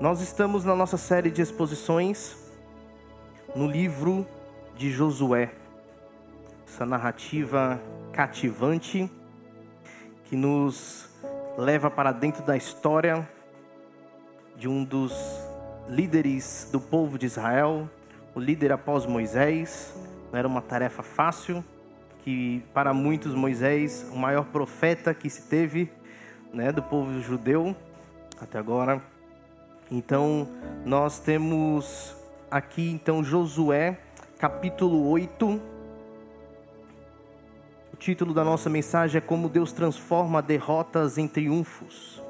Nós estamos na nossa série de exposições no livro de Josué. Essa narrativa cativante que nos leva para dentro da história de um dos líderes do povo de Israel, o líder após Moisés. Não era uma tarefa fácil, que para muitos Moisés, o maior profeta que se teve, do povo judeu até agora. Então, nós temos aqui, Josué, capítulo 8. O título da nossa mensagem é Como Deus transforma derrotas em triunfos.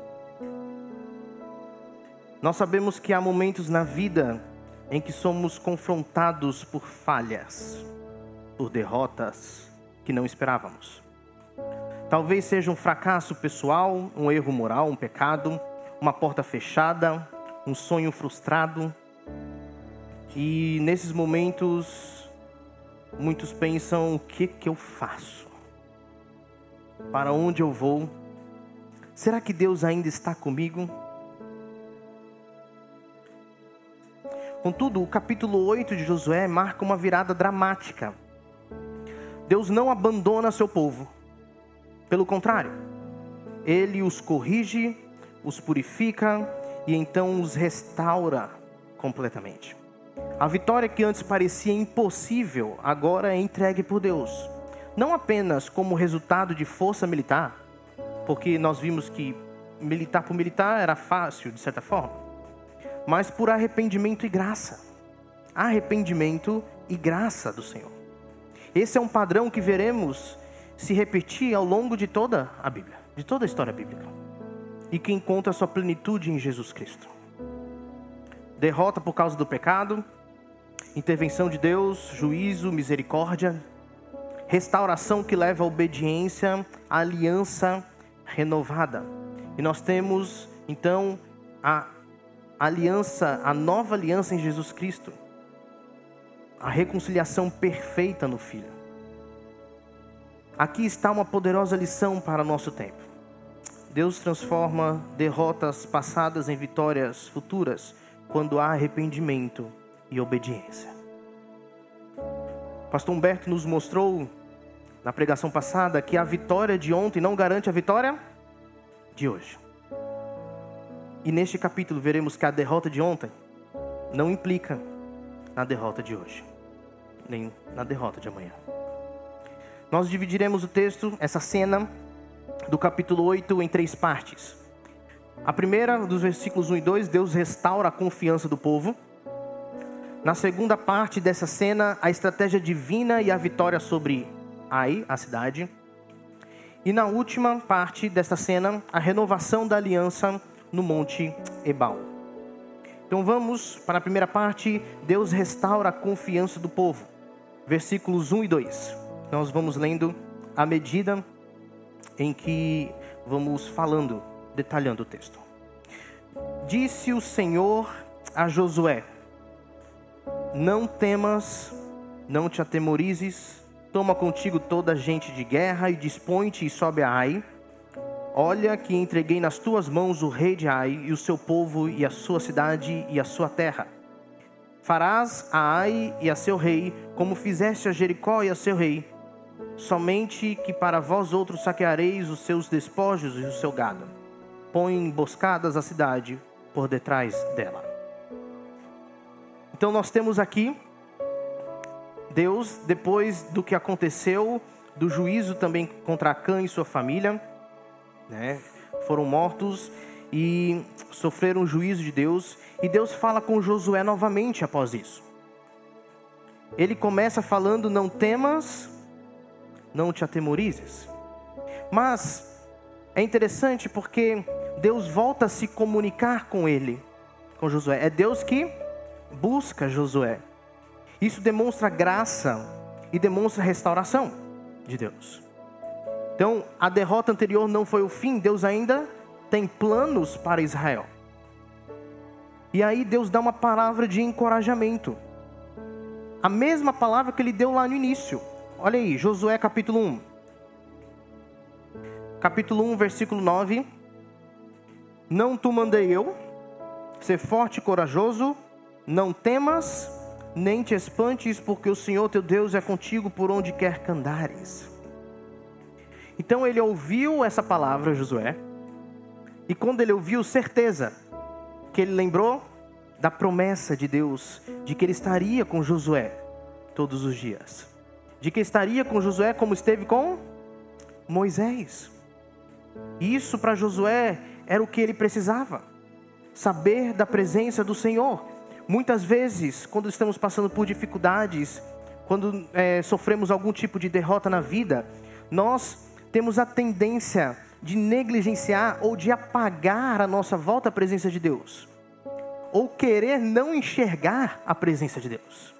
Nós sabemos que há momentos na vida em que somos confrontados por falhas, por derrotas que não esperávamos. Talvez seja um fracasso pessoal, um erro moral, um pecado, uma porta fechada, um sonho frustrado. E nesses momentos, muitos pensam: o que eu faço? Para onde eu vou? Será que Deus ainda está comigo? Contudo, o capítulo 8 de Josué marca uma virada dramática. Deus não abandona seu povo. Pelo contrário, Ele os corrige, os purifica e então os restaura completamente. A vitória que antes parecia impossível, agora é entregue por Deus. Não apenas como resultado de força militar, porque nós vimos que militar por militar era fácil, de certa forma, mas por arrependimento e graça. Arrependimento e graça do Senhor. Esse é um padrão que veremos se repetir ao longo de toda a Bíblia, de toda a história bíblica, e que encontra sua plenitude em Jesus Cristo. Derrota por causa do pecado, intervenção de Deus, juízo, misericórdia, restauração que leva à obediência, a aliança renovada. E nós temos então a aliança, a nova aliança em Jesus Cristo, a reconciliação perfeita no Filho. Aqui está uma poderosa lição para o nosso tempo. Deus transforma derrotas passadas em vitórias futuras quando há arrependimento e obediência. Pastor Humberto nos mostrou na pregação passada que a vitória de ontem não garante a vitória de hoje. E neste capítulo veremos que a derrota de ontem não implica na derrota de hoje, nem na derrota de amanhã. Nós dividiremos o texto, essa cena do capítulo 8, em 3 partes. A primeira, dos versículos 1 e 2, Deus restaura a confiança do povo. Na segunda parte dessa cena, a estratégia divina e a vitória sobre Ai, a cidade. E na última parte dessa cena, a renovação da aliança no Monte Ebal. Então vamos para a primeira parte. Deus restaura a confiança do povo. Versículos 1 e 2. Nós vamos lendo à medida em que vamos falando, detalhando o texto. Disse o Senhor a Josué: não temas, não te atemorizes, toma contigo toda a gente de guerra e dispõe-te e sobe a Ai. Olha que entreguei nas tuas mãos o rei de Ai e o seu povo e a sua cidade e a sua terra. Farás a Ai e a seu rei como fizeste a Jericó e a seu rei. Somente que para vós outros saqueareis os seus despojos e o seu gado. Põe emboscadas a cidade por detrás dela. Então nós temos aqui Deus, depois do que aconteceu, do juízo também contra Acã e sua família, foram mortos e sofreram o juízo de Deus. E Deus fala com Josué novamente após isso. Ele começa falando: não temas, não te atemorizes. Mas é interessante porque Deus volta a se comunicar com ele, com Josué. É Deus que busca Josué. Isso demonstra graça e demonstra restauração de Deus. Então, a derrota anterior não foi o fim. Deus ainda tem planos para Israel. E aí Deus dá uma palavra de encorajamento. A mesma palavra que ele deu lá no início. Olha aí, Josué capítulo 1. Capítulo 1, versículo 9. Não tu mandei eu, ser forte e corajoso, não temas, nem te espantes, porque o Senhor teu Deus é contigo por onde quer que andares. Então ele ouviu essa palavra, Josué, e quando ele ouviu, certeza que ele lembrou da promessa de Deus, de que ele estaria com Josué todos os dias, de que estaria com Josué como esteve com Moisés. E isso para Josué era o que ele precisava, saber da presença do Senhor. Muitas vezes, quando estamos passando por dificuldades, quando sofremos algum tipo de derrota na vida, nós temos a tendência de negligenciar ou de apagar a nossa volta à presença de Deus, ou querer não enxergar a presença de Deus.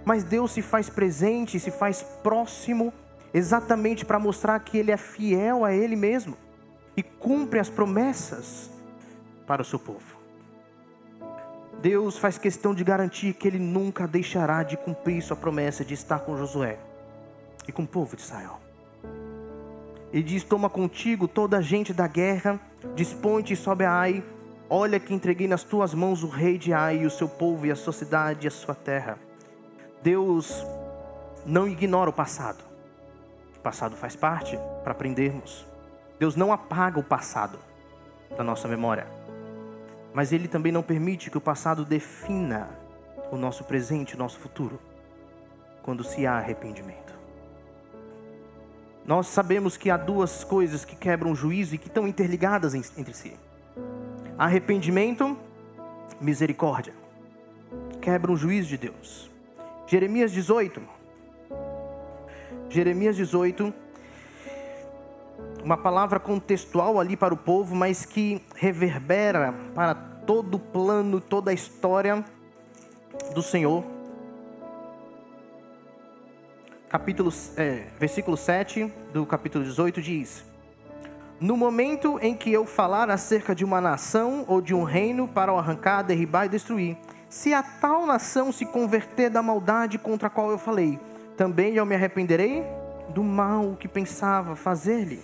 Mas Deus se faz presente, se faz próximo, exatamente para mostrar que Ele é fiel a Ele mesmo e cumpre as promessas para o seu povo. Deus faz questão de garantir que Ele nunca deixará de cumprir sua promessa de estar com Josué e com o povo de Israel. Ele diz: toma contigo toda a gente da guerra, dispõe-te e sobe a Ai. Olha que entreguei nas tuas mãos o rei de Ai, e o seu povo e a sua cidade e a sua terra. Deus não ignora o passado. O passado faz parte para aprendermos. Deus não apaga o passado da nossa memória. Mas Ele também não permite que o passado defina o nosso presente, o nosso futuro, quando se há arrependimento. Nós sabemos que há duas coisas que quebram o juízo e que estão interligadas entre si: arrependimento, misericórdia. Quebram o juízo de Deus. Jeremias 18, uma palavra contextual ali para o povo, mas que reverbera para todo o plano, toda a história do Senhor. Versículo 7 do capítulo 18 diz: no momento em que eu falar acerca de uma nação ou de um reino para o arrancar, derribar e destruir, se a tal nação se converter da maldade contra a qual eu falei, também eu me arrependerei do mal que pensava fazer-lhe.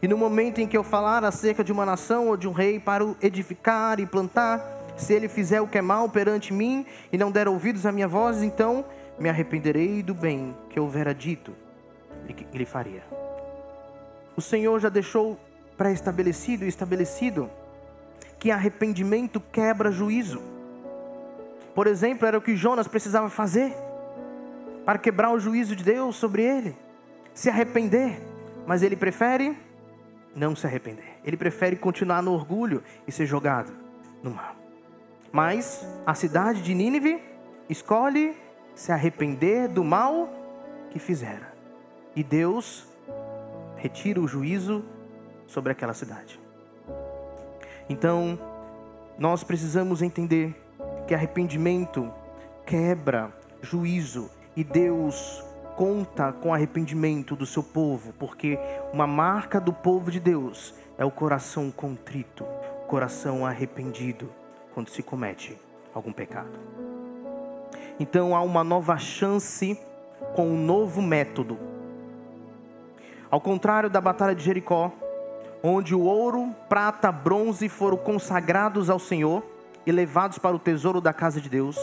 E no momento em que eu falar acerca de uma nação ou de um rei para o edificar e plantar, se ele fizer o que é mal perante mim e não der ouvidos à minha voz, então me arrependerei do bem que eu houvera dito e que ele faria. O Senhor já deixou pré-estabelecido e estabelecido que arrependimento quebra juízo. Por exemplo, era o que Jonas precisava fazer para quebrar o juízo de Deus sobre ele: se arrepender. Mas ele prefere não se arrepender. Ele prefere continuar no orgulho e ser jogado no mar. Mas a cidade de Nínive escolhe se arrepender do mal que fizera. E Deus retira o juízo sobre aquela cidade. Então, nós precisamos entender que arrependimento quebra juízo. E Deus conta com o arrependimento do seu povo, porque uma marca do povo de Deus é o coração contrito, o coração arrependido quando se comete algum pecado. Então há uma nova chance com um novo método. Ao contrário da batalha de Jericó, onde o ouro, prata, bronze foram consagrados ao Senhor e levados para o tesouro da casa de Deus,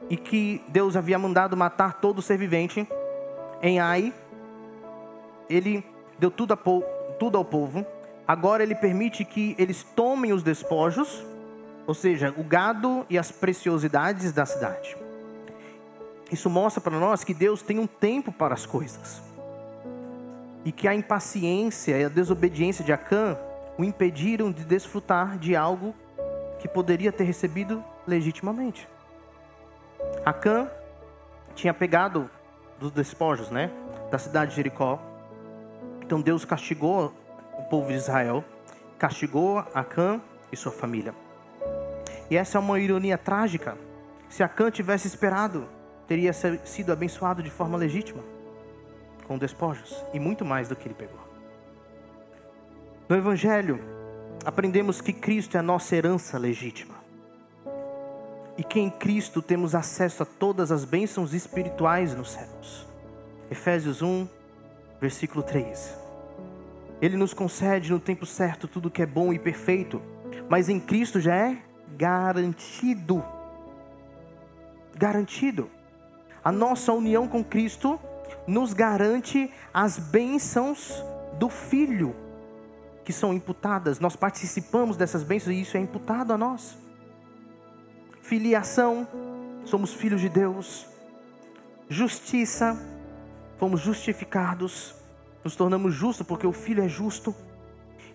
e que Deus havia mandado matar todo ser vivente, em Ai, Ele deu tudo ao povo. Agora Ele permite que eles tomem os despojos, ou seja, o gado e as preciosidades da cidade. Isso mostra para nós que Deus tem um tempo para as coisas, e que a impaciência e a desobediência de Acã o impediram de desfrutar de algo que poderia ter recebido legitimamente. Acã tinha pegado dos despojos, da cidade de Jericó. Então Deus castigou o povo de Israel, castigou Acã e sua família. E essa é uma ironia trágica. Se Acã tivesse esperado, teria sido abençoado de forma legítima, com despojos, e muito mais do que ele pegou. No Evangelho, aprendemos que Cristo é a nossa herança legítima, e que em Cristo temos acesso a todas as bênçãos espirituais nos céus. Efésios 1, versículo 3. Ele nos concede no tempo certo tudo que é bom e perfeito, mas em Cristo já é garantido. Garantido. A nossa união com Cristo nos garante as bênçãos do Filho, que são imputadas. Nós participamos dessas bênçãos e isso é imputado a nós. Filiação, somos filhos de Deus. Justiça, fomos justificados, nos tornamos justos porque o Filho é justo.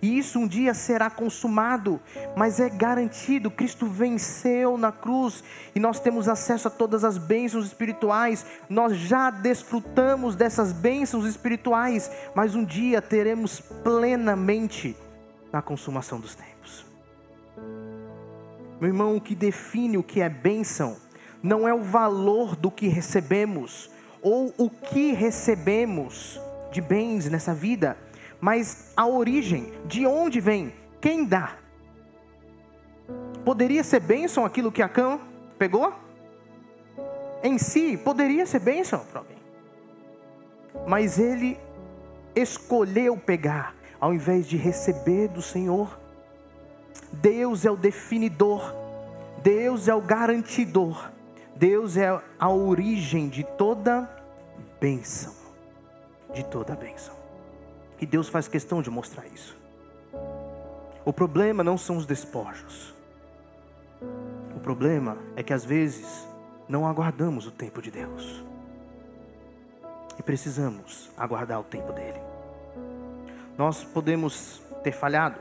E isso um dia será consumado, mas é garantido. Cristo venceu na cruz e nós temos acesso a todas as bênçãos espirituais. Nós já desfrutamos dessas bênçãos espirituais, mas um dia teremos plenamente na consumação dos tempos. Meu irmão, o que define o que é bênção não é o valor do que recebemos ou o que recebemos de bens nessa vida, mas a origem, de onde vem, quem dá. Poderia ser bênção aquilo que Acã pegou? Em si, poderia ser bênção para alguém. Mas ele escolheu pegar, ao invés de receber do Senhor. Deus é o definidor, Deus é o garantidor, Deus é a origem de toda bênção. De toda bênção. E Deus faz questão de mostrar isso. O problema não são os despojos. O problema é que às vezes não aguardamos o tempo de Deus. E precisamos aguardar o tempo dele. Nós podemos ter falhado,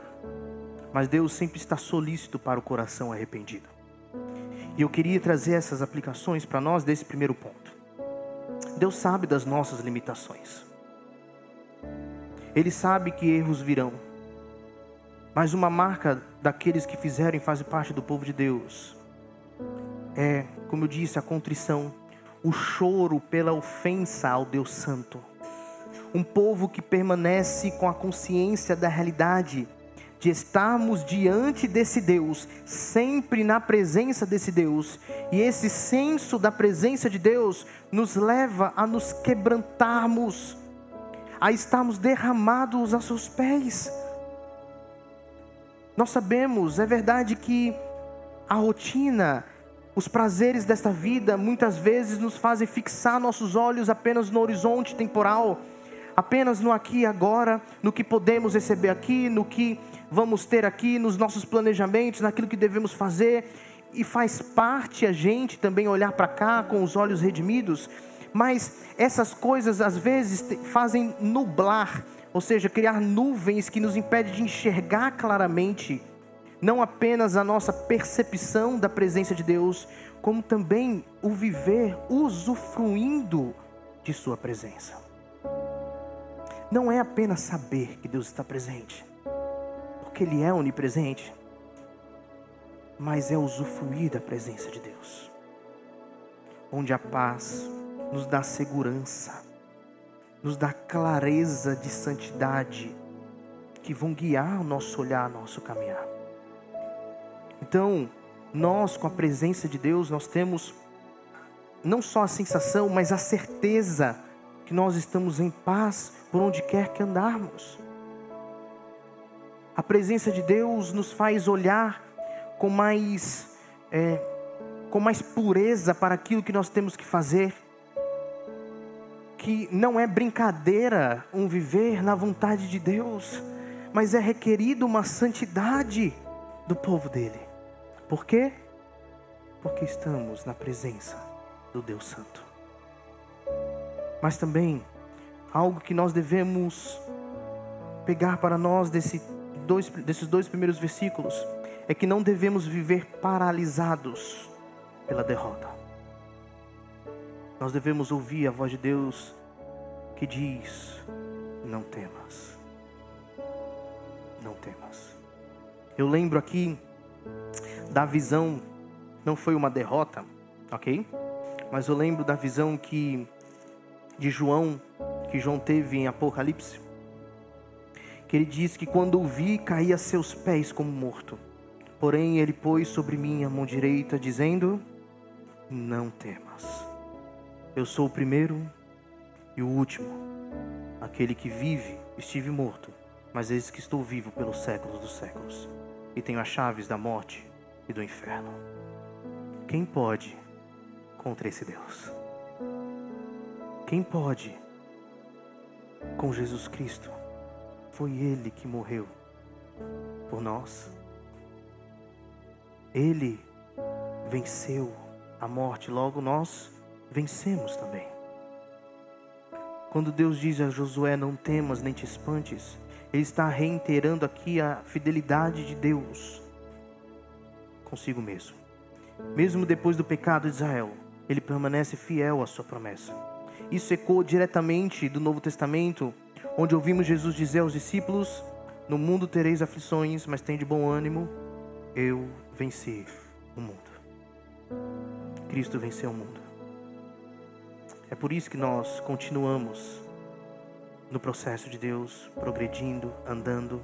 mas Deus sempre está solícito para o coração arrependido. E eu queria trazer essas aplicações para nós desse primeiro ponto. Deus sabe das nossas limitações. Ele sabe que erros virão. Mas uma marca daqueles que fizeram e fazem parte do povo de Deus é, como eu disse, a contrição, o choro pela ofensa ao Deus Santo. Um povo que permanece com a consciência da realidade de estarmos diante desse Deus, sempre na presença desse Deus. E esse senso da presença de Deus nos leva a nos quebrantarmos, a estarmos derramados a seus pés. Nós sabemos, é verdade que a rotina, os prazeres desta vida muitas vezes nos fazem fixar nossos olhos apenas no horizonte temporal, apenas no aqui e agora, no que podemos receber aqui, no que vamos ter aqui, nos nossos planejamentos, naquilo que devemos fazer. E faz parte a gente também olhar para cá com os olhos redimidos. Mas essas coisas às vezes fazem nublar, ou seja, criar nuvens que nos impedem de enxergar claramente, não apenas a nossa percepção da presença de Deus, como também o viver usufruindo de sua presença. Não é apenas saber que Deus está presente, porque Ele é onipresente, mas é usufruir da presença de Deus, onde a paz nos dá segurança, nos dá clareza de santidade, que vão guiar o nosso olhar, nosso caminhar. Então, nós com a presença de Deus, nós temos não só a sensação, mas a certeza que nós estamos em paz por onde quer que andarmos. A presença de Deus nos faz olhar com mais pureza para aquilo que nós temos que fazer. Que não é brincadeira um viver na vontade de Deus, mas é requerido uma santidade do povo dele. Por quê? Porque estamos na presença do Deus Santo. Mas também, algo que nós devemos pegar para nós desses dois primeiros versículos, é que não devemos viver paralisados pela derrota. Nós devemos ouvir a voz de Deus que diz: não temas, não temas. Eu lembro aqui da visão, não foi uma derrota, ok? Mas eu lembro da visão que João teve em Apocalipse, que ele diz que quando o vi, caí a seus pés como morto. Porém ele pôs sobre mim a mão direita, dizendo: não temas. Eu sou o primeiro e o último, aquele que vive. Estive morto, mas eis que estou vivo pelos séculos dos séculos, e tenho as chaves da morte e do inferno. Quem pode contra esse Deus? Quem pode com Jesus Cristo? Foi Ele que morreu por nós. Ele venceu a morte, logo nós vencemos também. Quando Deus diz a Josué, não temas nem te espantes, Ele está reiterando aqui a fidelidade de Deus consigo mesmo. Mesmo depois do pecado de Israel, Ele permanece fiel à sua promessa. Isso ecoa diretamente do Novo Testamento, onde ouvimos Jesus dizer aos discípulos, no mundo tereis aflições, mas tende bom ânimo, eu venci o mundo. Cristo venceu o mundo. É por isso que nós continuamos no processo de Deus, progredindo, andando,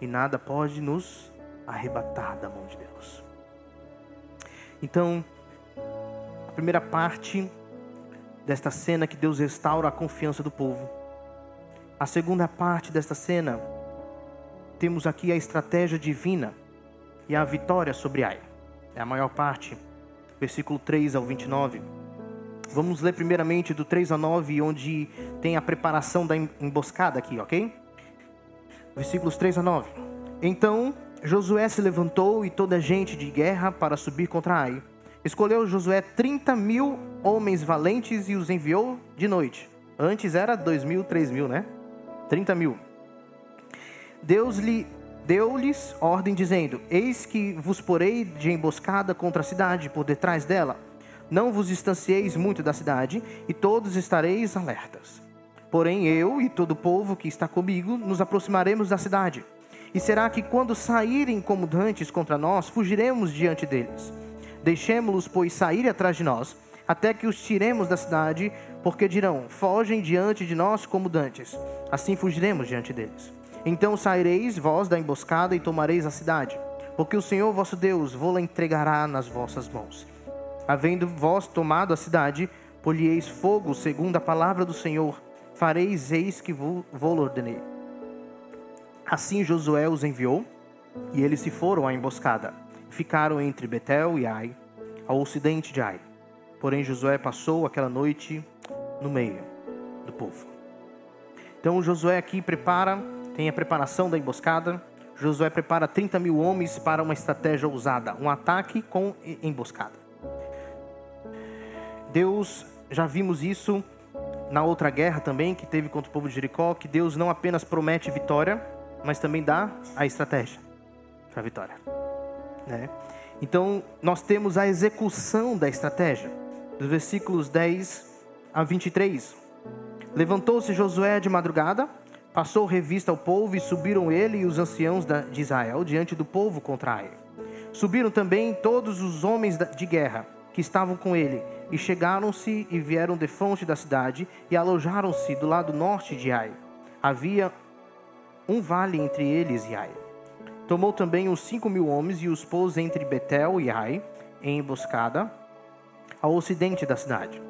e nada pode nos arrebatar da mão de Deus. Então, a primeira parte desta cena que Deus restaura a confiança do povo. A segunda parte desta cena, temos aqui a estratégia divina e a vitória sobre Ai. É a maior parte, versículo 3 ao 29. Vamos ler primeiramente do 3 a 9, onde tem a preparação da emboscada aqui, ok? Versículos 3 a 9. Então Josué se levantou e toda a gente de guerra para subir contra Ai. Escolheu Josué 30.000 homens valentes e os enviou de noite. Antes era 2.000, 3.000, né? 30.000. Deus lhe deu-lhes ordem dizendo, eis que vos porei de emboscada contra a cidade por detrás dela. Não vos distancieis muito da cidade e todos estareis alertas. Porém eu e todo o povo que está comigo nos aproximaremos da cidade. E será que quando saírem como dantes contra nós, fugiremos diante deles. Deixemo-los, pois, sair atrás de nós, até que os tiremos da cidade, porque dirão, fogem diante de nós como dantes. Assim fugiremos diante deles. Então saireis vós da emboscada e tomareis a cidade, porque o Senhor vosso Deus vos-la entregará nas vossas mãos. Havendo vós tomado a cidade, pôr-lhe-eis fogo, segundo a palavra do Senhor, fareis eis que vos ordenei. Assim Josué os enviou, e eles se foram à emboscada. Ficaram entre Betel e Ai, ao ocidente de Ai. Porém Josué passou aquela noite no meio do povo. Então Josué aqui tem a preparação da emboscada. Josué prepara 30.000 homens para uma estratégia ousada, um ataque com emboscada. Deus, já vimos isso na outra guerra também, que teve contra o povo de Jericó, que Deus não apenas promete vitória, mas também dá a estratégia para a vitória, né? Então, nós temos a execução da estratégia, dos versículos 10 a 23. Levantou-se Josué de madrugada, passou revista ao povo, e subiram ele e os anciãos de Israel diante do povo contra Ai. Subiram também todos os homens de guerra que estavam com ele, e chegaram-se e vieram defronte da cidade, e alojaram-se do lado norte de Ai. Havia um vale entre eles e Ai. Tomou também os 5.000 homens e os pôs entre Betel e Ai, em emboscada, ao ocidente da cidade.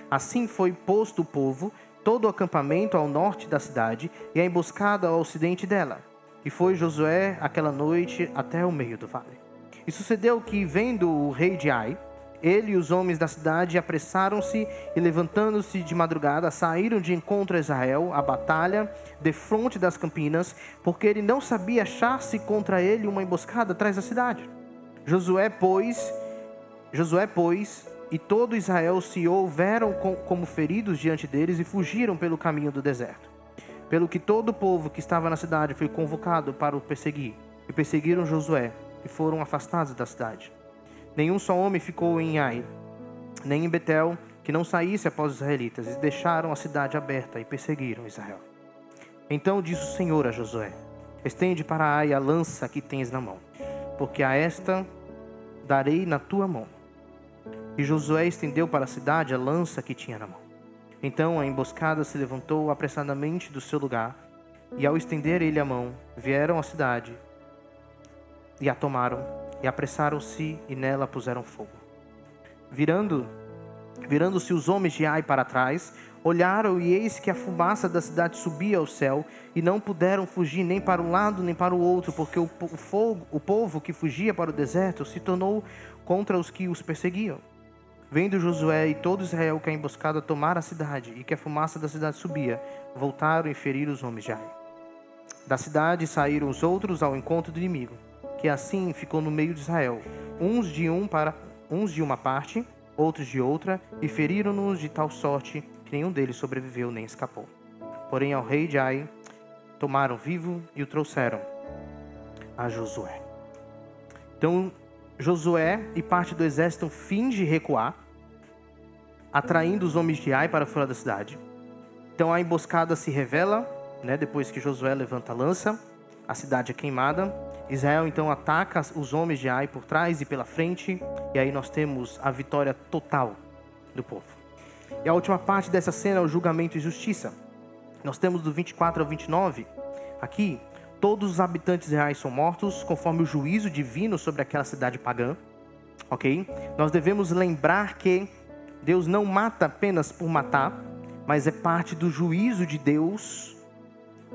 Assim foi posto o povo, todo o acampamento ao norte da cidade, e a emboscada ao ocidente dela. E foi Josué aquela noite até o meio do vale. E sucedeu que, vendo o rei de Ai, ele e os homens da cidade apressaram-se e, levantando-se de madrugada, saíram de encontro a Israel, a batalha, defronte das campinas, porque ele não sabia achar-se contra ele uma emboscada atrás da cidade. Josué, pois, e todo Israel se houveram como feridos diante deles e fugiram pelo caminho do deserto. Pelo que todo o povo que estava na cidade foi convocado para o perseguir. E perseguiram Josué e foram afastados da cidade. Nenhum só homem ficou em Ai, nem em Betel, que não saísse após os israelitas, e deixaram a cidade aberta e perseguiram Israel. Então disse o Senhor a Josué, estende para Ai a lança que tens na mão, porque a esta darei na tua mão. E Josué estendeu para a cidade a lança que tinha na mão. Então a emboscada se levantou apressadamente do seu lugar, e ao estender ele a mão, vieram à cidade e a tomaram, e apressaram-se e nela puseram fogo. Virando Virando-se os homens de Ai para trás, olharam e eis que a fumaça da cidade subia ao céu, e não puderam fugir nem para um lado nem para o outro, porque o povo que fugia para o deserto se tornou contra os que os perseguiam. Vendo Josué e todo Israel que a emboscada tomara a cidade e que a fumaça da cidade subia, voltaram e feriram os homens de Ai. Da cidade saíram os outros ao encontro do inimigo, que assim ficou no meio de Israel, uns de uma parte, outros de outra, e feriram-nos de tal sorte que nenhum deles sobreviveu nem escapou. Porém ao rei de Ai tomaram vivo e o trouxeram a Josué. Então Josué e parte do exército finge recuar, atraindo os homens de Ai para fora da cidade. Então a emboscada se revela, depois que Josué levanta a lança, a cidade é queimada. Israel então ataca os homens de Ai por trás e pela frente, e aí nós temos a vitória total do povo. E a última parte dessa cena é o julgamento e justiça. Nós temos do 24 ao 29, aqui, todos os habitantes reais são mortos, conforme o juízo divino sobre aquela cidade pagã, ok? Nós devemos lembrar que Deus não mata apenas por matar, mas é parte do juízo de Deus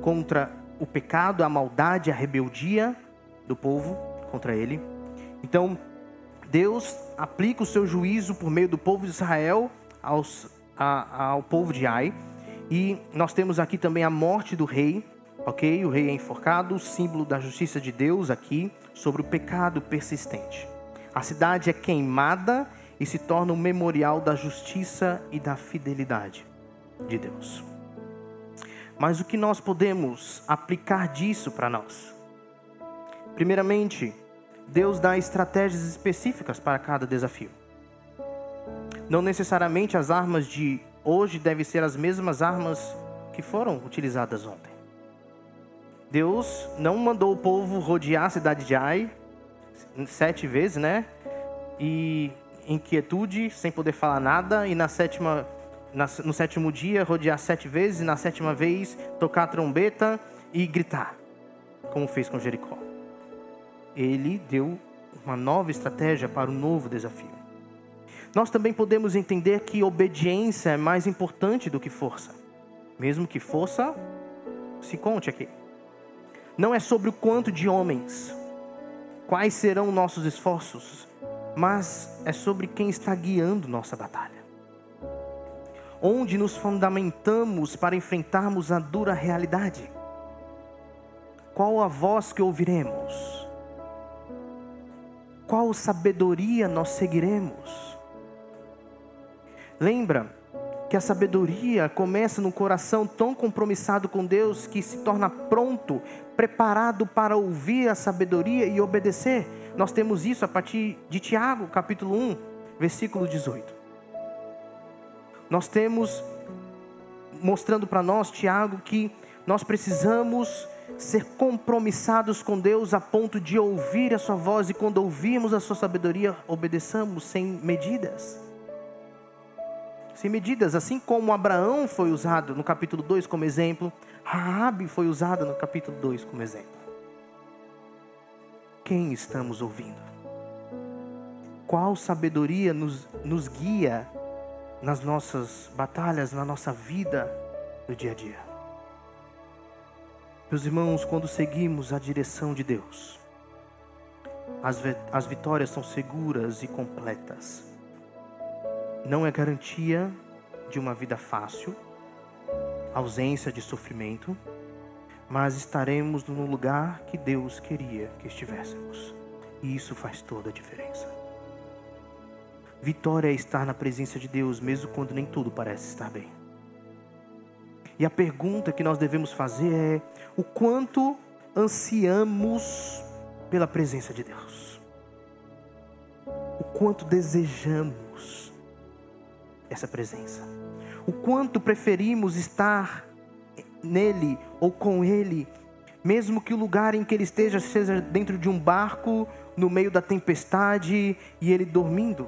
contra o pecado, a maldade, a rebeldia do povo contra ele. Então, Deus aplica o seu juízo por meio do povo de Israel ao povo de Ai. E nós temos aqui também a morte do rei, ok? O rei é enforcado, símbolo da justiça de Deus aqui, sobre o pecado persistente. A cidade é queimada e se torna um memorial da justiça e da fidelidade de Deus. Mas o que nós podemos aplicar disso para nós? Primeiramente, Deus dá estratégias específicas para cada desafio. Não necessariamente as armas de hoje devem ser as mesmas armas que foram utilizadas ontem. Deus não mandou o povo rodear a cidade de Ai 7 vezes, E em quietude, sem poder falar nada, e no sétimo dia rodear 7 vezes, e na 7ª vez tocar a trombeta e gritar, como fez com Jericó. Ele deu uma nova estratégia para um novo desafio. Nós também podemos entender que obediência é mais importante do que força. Mesmo que força se conte aqui. Não é sobre o quanto de homens, quais serão nossos esforços, mas é sobre quem está guiando nossa batalha. Onde nos fundamentamos para enfrentarmos a dura realidade? Qual a voz que ouviremos? Qual sabedoria nós seguiremos? Lembra que a sabedoria começa no coração tão compromissado com Deus que se torna pronto, preparado para ouvir a sabedoria e obedecer. Nós temos isso a partir de Tiago, capítulo 1, versículo 18. Nós temos, mostrando para nós, Tiago, que nós precisamos ser compromissados com Deus a ponto de ouvir a sua voz, e quando ouvirmos a sua sabedoria, obedeçamos sem medidas. Sem medidas, assim como Abraão foi usado no capítulo 2 como exemplo, Raabe foi usada no capítulo 2 como exemplo. Quem estamos ouvindo? Qual sabedoria nos guia nas nossas batalhas, na nossa vida, no dia a dia? Meus irmãos, quando seguimos a direção de Deus, as vitórias são seguras e completas. Não é garantia de uma vida fácil, ausência de sofrimento, mas estaremos no lugar que Deus queria que estivéssemos. E isso faz toda a diferença. Vitória é estar na presença de Deus, mesmo quando nem tudo parece estar bem. E a pergunta que nós devemos fazer é: o quanto ansiamos pela presença de Deus? O quanto desejamos essa presença? O quanto preferimos estar nele ou com ele, mesmo que o lugar em que ele esteja seja dentro de um barco, no meio da tempestade, e ele dormindo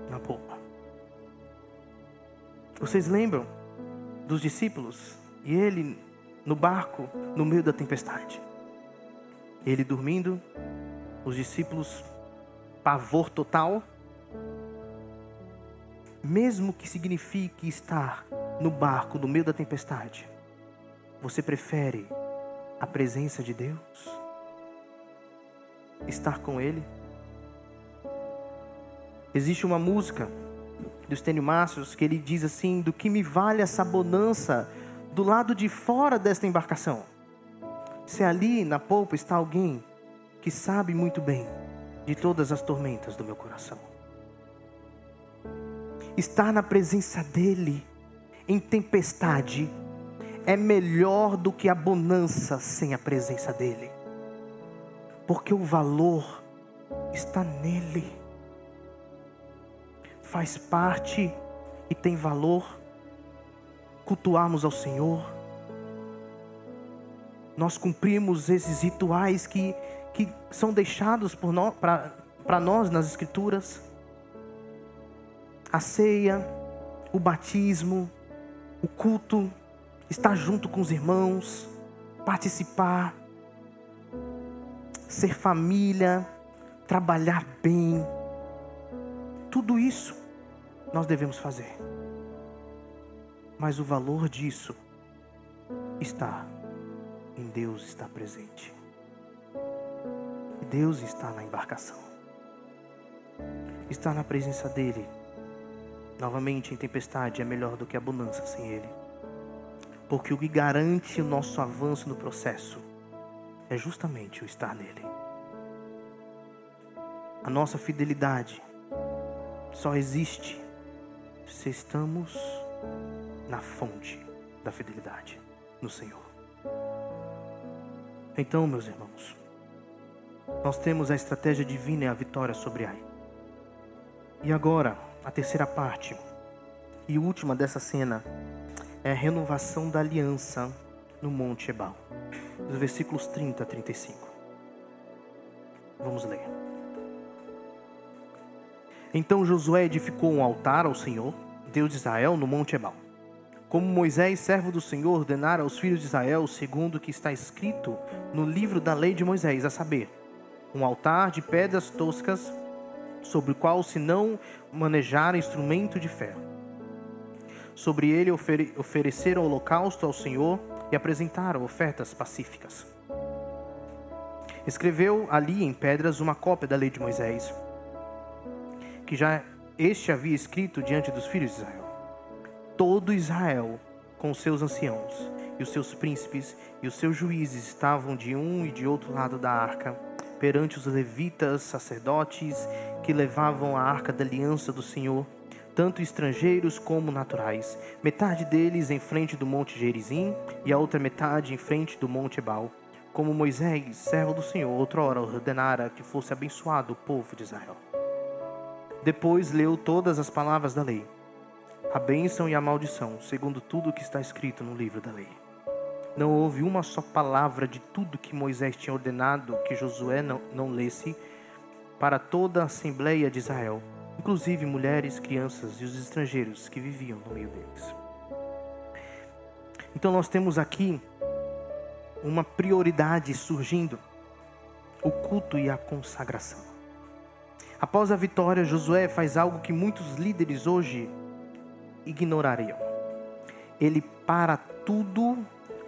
na popa? Vocês lembram dos discípulos e ele no barco, no meio da tempestade? Ele dormindo, os discípulos, pavor total. mesmo que signifique estar no barco no meio da tempestade, você prefere a presença de Deus? Estar com Ele? Existe uma música do Estênio Márcios que ele diz assim: do que me vale essa bonança do lado de fora desta embarcação, se ali na polpa está alguém que sabe muito bem de todas as tormentas do meu coração. Estar na presença dEle em tempestade é melhor do que a bonança sem a presença dEle, porque o valor está nele. Faz parte e tem valor cultuarmos ao Senhor. Nós cumprimos esses rituais que são deixados para nós nas Escrituras. A ceia, o batismo, o culto, estar junto com os irmãos, participar, ser família, trabalhar bem. Tudo isso nós devemos fazer. Mas o valor disso está em Deus estar presente. Deus está na embarcação. Estar na presença dEle, novamente em tempestade, é melhor do que a bonança sem Ele. Porque o que garante o nosso avanço no processo é justamente o estar nele. A nossa fidelidade só existe se estamos na fonte da fidelidade, no Senhor. Então, meus irmãos, nós temos a estratégia divina e a vitória sobre Ai. E agora, a terceira parte e última dessa cena é a renovação da aliança no Monte Ebal, dos versículos 30 a 35. Vamos ler. Então Josué edificou um altar ao Senhor, Deus de Israel, no Monte Ebal, como Moisés, servo do Senhor, ordenara aos filhos de Israel, segundo o que está escrito no livro da lei de Moisés, a saber, um altar de pedras toscas, sobre o qual se não manejar instrumento de ferro. Sobre ele ofereceram holocausto ao Senhor e apresentaram ofertas pacíficas. Escreveu ali em pedras uma cópia da lei de Moisés, que já este havia escrito diante dos filhos de Israel. Todo Israel, com os seus anciãos, e os seus príncipes, e os seus juízes, estavam de um e de outro lado da arca, perante os levitas, sacerdotes, que levavam a arca da aliança do Senhor, tanto estrangeiros como naturais, metade deles em frente do monte Gerizim, e a outra metade em frente do monte Ebal, como Moisés, servo do Senhor, outrora ordenara que fosse abençoado o povo de Israel. Depois leu todas as palavras da lei, a bênção e a maldição, segundo tudo o que está escrito no livro da lei. Não houve uma só palavra de tudo que Moisés tinha ordenado que Josué não lesse para toda a assembleia de Israel, inclusive mulheres, crianças e os estrangeiros que viviam no meio deles. Então nós temos aqui uma prioridade surgindo, o culto e a consagração. Após a vitória, Josué faz algo que muitos líderes hoje ignorariam. Ele para tudo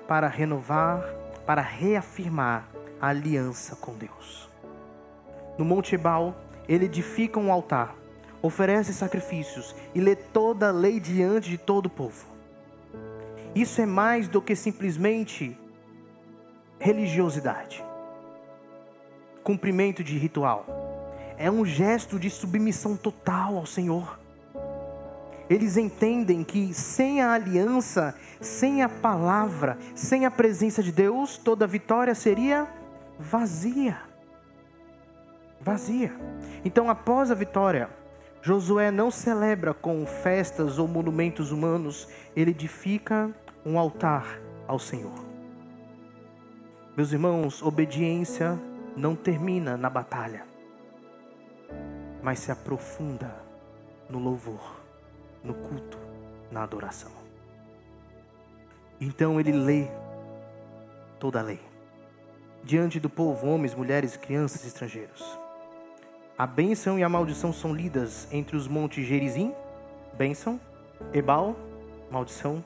para renovar, para reafirmar a aliança com Deus. No Monte Ebal, ele edifica um altar, oferece sacrifícios e lê toda a lei diante de todo o povo. Isso é mais do que simplesmente religiosidade, cumprimento de ritual. É um gesto de submissão total ao Senhor. Eles entendem que sem a aliança, sem a palavra, sem a presença de Deus, toda vitória seria vazia. Vazia. Então, após a vitória, Josué não celebra com festas ou monumentos humanos, ele edifica um altar ao Senhor. Meus irmãos, obediência não termina na batalha, mas se aprofunda no louvor, no culto, na adoração. Então ele lê toda a lei. Diante do povo, homens, mulheres, crianças e estrangeiros. A bênção e a maldição são lidas entre os montes Gerizim bênção, Ebal, maldição,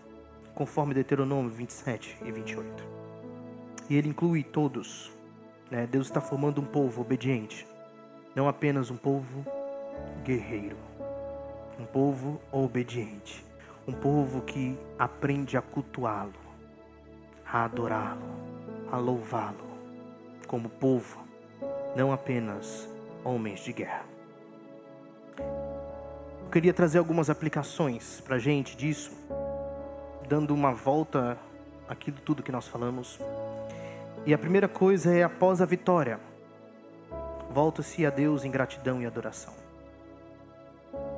conforme Deuteronômio 27 e 28. E ele inclui todos. Deus está formando um povo obediente, não apenas um povo guerreiro, um povo obediente, um povo que aprende a cultuá-lo, a adorá-lo, a louvá-lo como povo, não apenas homens de guerra. Eu queria trazer algumas aplicações para a gente disso, dando uma volta aqui de tudo que nós falamos. E a primeira coisa é: após a vitória, volta-se a Deus em gratidão e adoração.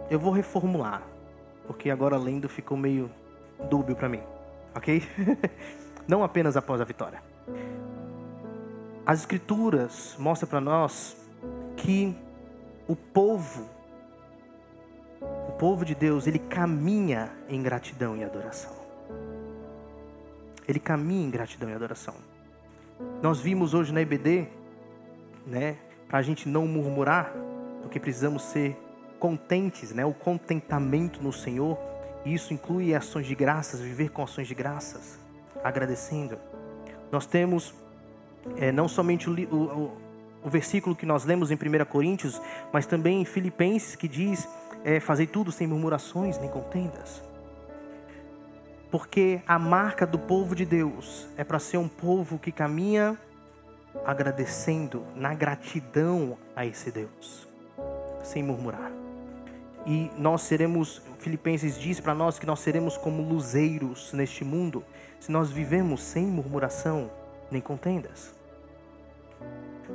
Eu vou reformular, porque agora lendo ficou meio dúbio para mim, ok? Não apenas após a vitória. As Escrituras mostram para nós que o povo de Deus, ele caminha em gratidão e adoração. Ele caminha em gratidão e adoração. Nós vimos hoje na EBD, para a gente não murmurar, porque precisamos ser contentes, o contentamento no Senhor. E isso inclui ações de graças, viver com ações de graças, agradecendo. Nós temos não somente o versículo que nós lemos em 1 Coríntios, mas também em Filipenses, que diz: fazei tudo sem murmurações nem contendas. Porque a marca do povo de Deus é para ser um povo que caminha agradecendo, na gratidão a esse Deus, sem murmurar. E nós seremos, Filipenses diz para nós que nós seremos como luzeiros neste mundo, se nós vivemos sem murmuração nem contendas.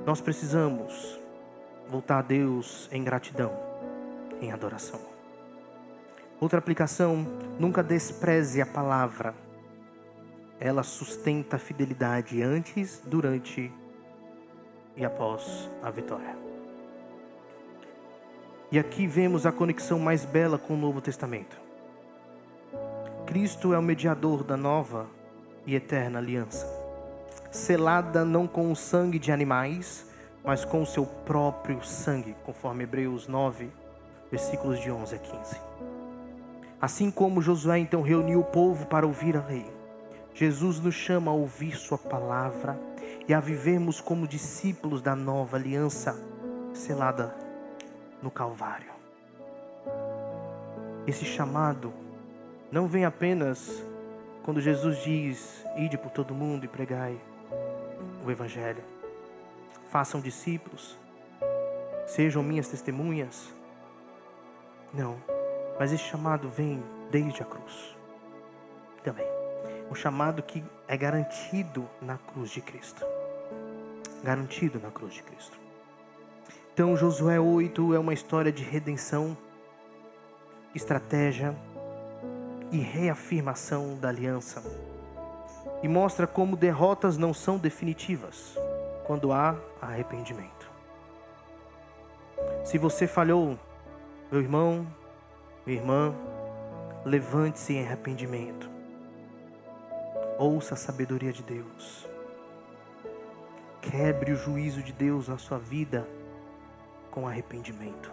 Nós precisamos voltar a Deus em gratidão, em adoração. Outra aplicação: nunca despreze a palavra. Ela sustenta a fidelidade antes, durante e após a vitória. E aqui vemos a conexão mais bela com o Novo Testamento. Cristo é o mediador da nova e eterna aliança, selada não com o sangue de animais, mas com o seu próprio sangue, conforme Hebreus 9, versículos de 11 a 15. Assim como Josué então reuniu o povo para ouvir a lei, Jesus nos chama a ouvir sua palavra e a vivermos como discípulos da nova aliança, selada no Calvário. Esse chamado não vem apenas quando Jesus diz: ide por todo mundo e pregai o Evangelho, façam discípulos, sejam minhas testemunhas. Não, mas esse chamado vem desde a cruz também. Um chamado que é garantido na cruz de Cristo. Garantido na cruz de Cristo. Então Josué 8 é uma história de redenção, estratégia e reafirmação da aliança. E mostra como derrotas não são definitivas quando há arrependimento. Se você falhou, meu irmão, minha irmã, levante-se em arrependimento. Ouça a sabedoria de Deus. Quebre o juízo de Deus na sua vida com arrependimento.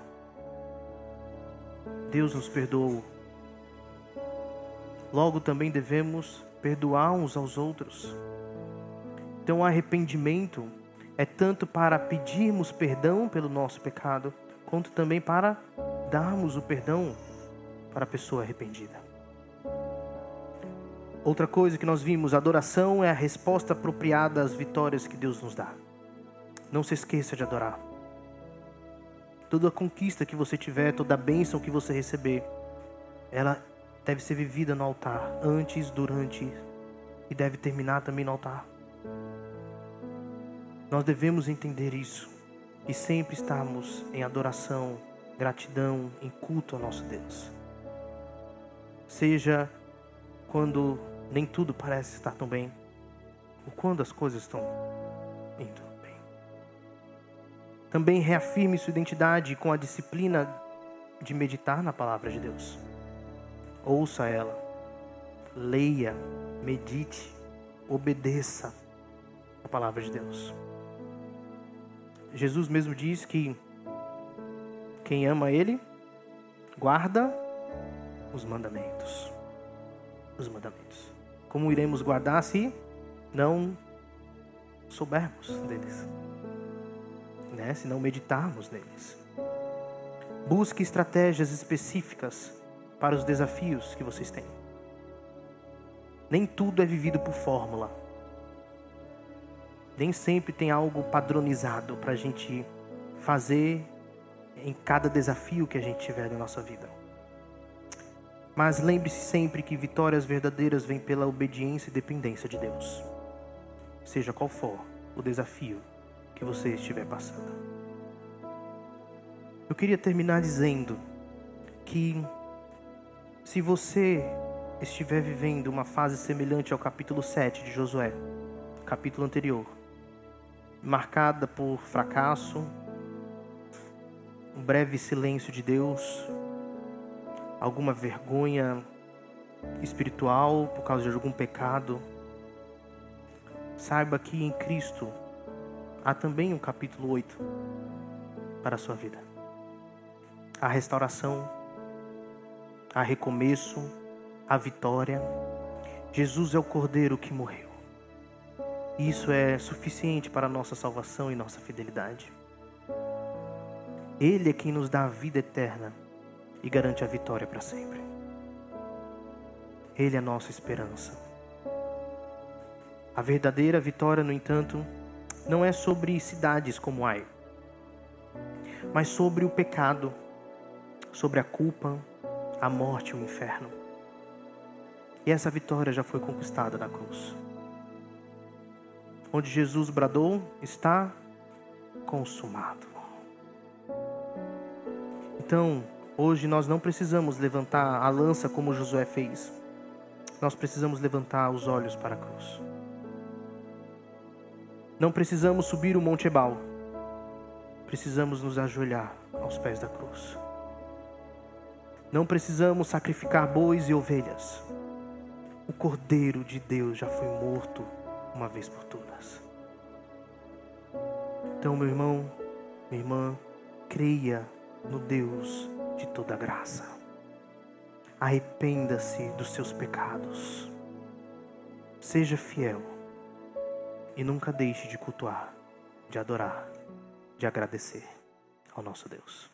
Deus nos perdoou. Logo também devemos perdoar uns aos outros. Então o arrependimento é tanto para pedirmos perdão pelo nosso pecado, quanto também para darmos o perdão para a pessoa arrependida. Outra coisa que nós vimos: a adoração é a resposta apropriada às vitórias que Deus nos dá. Não se esqueça de adorar. Toda a conquista que você tiver, toda a bênção que você receber, ela deve ser vivida no altar, antes, durante e deve terminar também no altar. Nós devemos entender isso e sempre estarmos em adoração, gratidão, em culto ao nosso Deus. Seja quando nem tudo parece estar tão bem, ou quando as coisas estão indo bem. Também reafirme sua identidade com a disciplina de meditar na palavra de Deus. Ouça ela, leia, medite, obedeça a palavra de Deus. Jesus mesmo diz que quem ama Ele, guarda os mandamentos. Os mandamentos. Como iremos guardar se não soubermos deles? Né? Se não meditarmos neles. Busque estratégias específicas para os desafios que vocês têm. Nem tudo é vivido por fórmula. Nem sempre tem algo padronizado para a gente fazer em cada desafio que a gente tiver na nossa vida. Mas lembre-se sempre que vitórias verdadeiras vêm pela obediência e dependência de Deus. Seja qual for o desafio que você estiver passando. Eu queria terminar dizendo que se você estiver vivendo uma fase semelhante ao capítulo 7 de Josué, capítulo anterior, marcada por fracasso, um breve silêncio de Deus, alguma vergonha espiritual por causa de algum pecado, saiba que em Cristo há também um capítulo 8 para a sua vida. Há restauração, há recomeço, há vitória. Jesus é o Cordeiro que morreu. Isso é suficiente para a nossa salvação e nossa fidelidade. Ele é quem nos dá a vida eterna e garante a vitória para sempre. Ele é a nossa esperança. A verdadeira vitória, no entanto, não é sobre cidades como Ai, mas sobre o pecado, sobre a culpa, a morte e o inferno. E essa vitória já foi conquistada na cruz. Onde Jesus bradou, está consumado. Então, hoje nós não precisamos levantar a lança como Josué fez. Nós precisamos levantar os olhos para a cruz. Não precisamos subir o Monte Ebal. Precisamos nos ajoelhar aos pés da cruz. Não precisamos sacrificar bois e ovelhas. O Cordeiro de Deus já foi morto uma vez por todas. Então, meu irmão, minha irmã, creia no Deus de toda graça. Arrependa-se dos seus pecados. Seja fiel e nunca deixe de cultuar, de adorar, de agradecer ao nosso Deus.